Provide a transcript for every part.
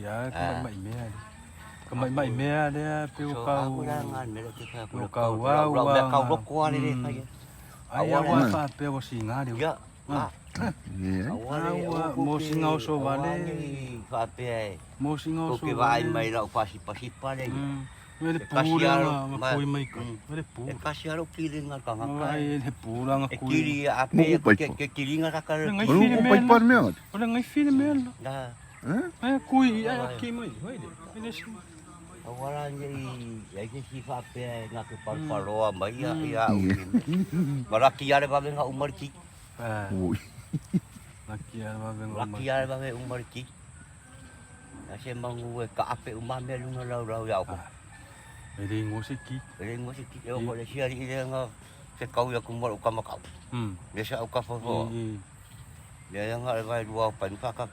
ya mai mea. Mai mea dia piu kau. Kau kau ai awa fa pe o singa dia. Awa mo singa o so vale. Fa pe. Mo singa o so. Ko ke vai mai la pasi le. Ele pura ma koi mai ka. Ele pura. E kasi aro kiringa ka nga. Ai ele pura nga E koi. kiri ape ke kiringa ka ka. Ngai filho mesmo. Olha ngai filho mesmo. Da. Ai koi ai aqui mai. Vai de. Ele Awala ai ke si fa pe nga ke paroa mai ya. Maraki ale ba nga umar ki. Ui. Laki ale ba nga umar. Laki ale ba umar ki. Nasi mangu ka ape umame lunga lau ya ko. Ele ngosiki. Eu vou deixar ele nga se kau ya kumar uka makau. Biasa uka fofo. Dia nga vai dua pan ka.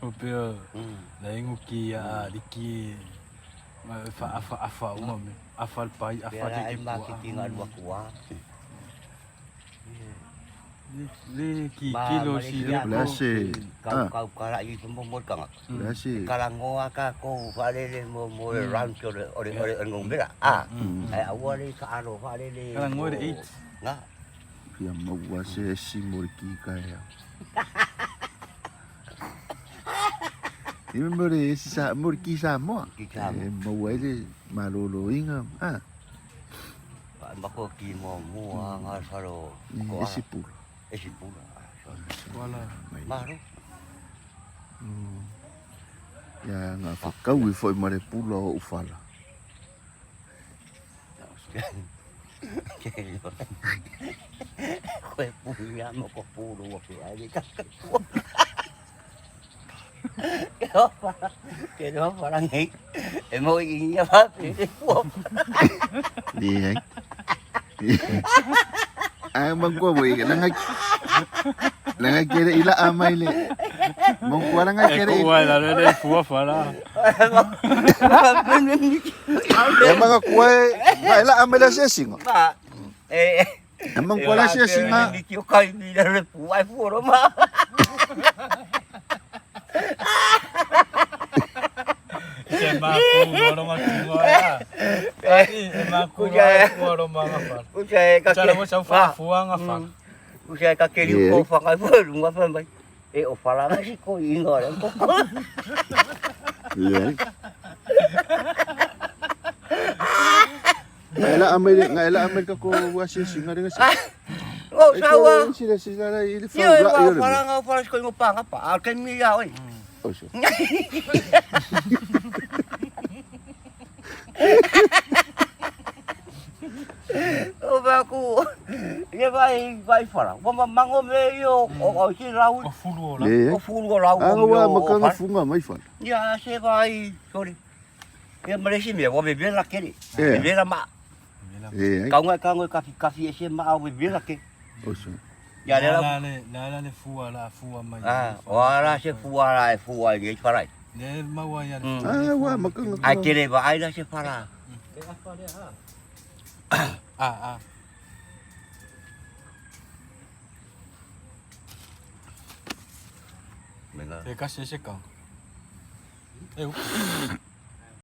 O peo. Lai nguki ya diki. Afa uma me. Afal pai afa de ma ki tinga dua kuah. Le kilo si Lase. Kau kala i mo kang. Lase. Kalangoa ka ko vale mo rancho ore ngombera. Ai awale ka aro vale le. Kalangoa de 8. Nga. Pia mau se si morki kaya. Ini mere si sa morki sa mo. Mau ele malolo inga. Mako ki mo nga saro. Esi pula. Wala. Maro. Ya nga kau i foi mare pula o ufala. Koe puia mo ko puro o ke ai ka. Que no para ngai. E mo i ia fa pe. Ni ai. Ai mangko boy nanga kere ila amai le. Mangko nanga kere. Ko wala le fua fala. Emang ko ila amai la sesinga. Ba. Emang ko la sesinga. Ni ki o kai ni le fu ai fu ro ma. Emaku ya. Emaku ngapa. Usai ka Cara mo sa fuang apa. Usai ka keri ko fa ka fu lu ngapa mai. O fala nga si ko ingo le ko. Iya. Ngaila amai ka ko wasi singa dengan sa. Oh sawa. Sila ili fa. Yo fala nga fala ko mo pa ngapa. Alken mi ya oi. Oh so. O ba ku. Ye vai fala. Wa mango me yo o si rau. O fulu rau. Wa makanga funga mai fa. Ya se vai, sorry. Ye meresi me wa be la keri. Be la ma. Kau ngai kafi ese ma o be la ke. Oh so. Ya la le fua mai. Ora se fua ye farai. Le mawa ya. Wa makanga. Ai kere ba ai la se fara. Menga. Kasih sekang.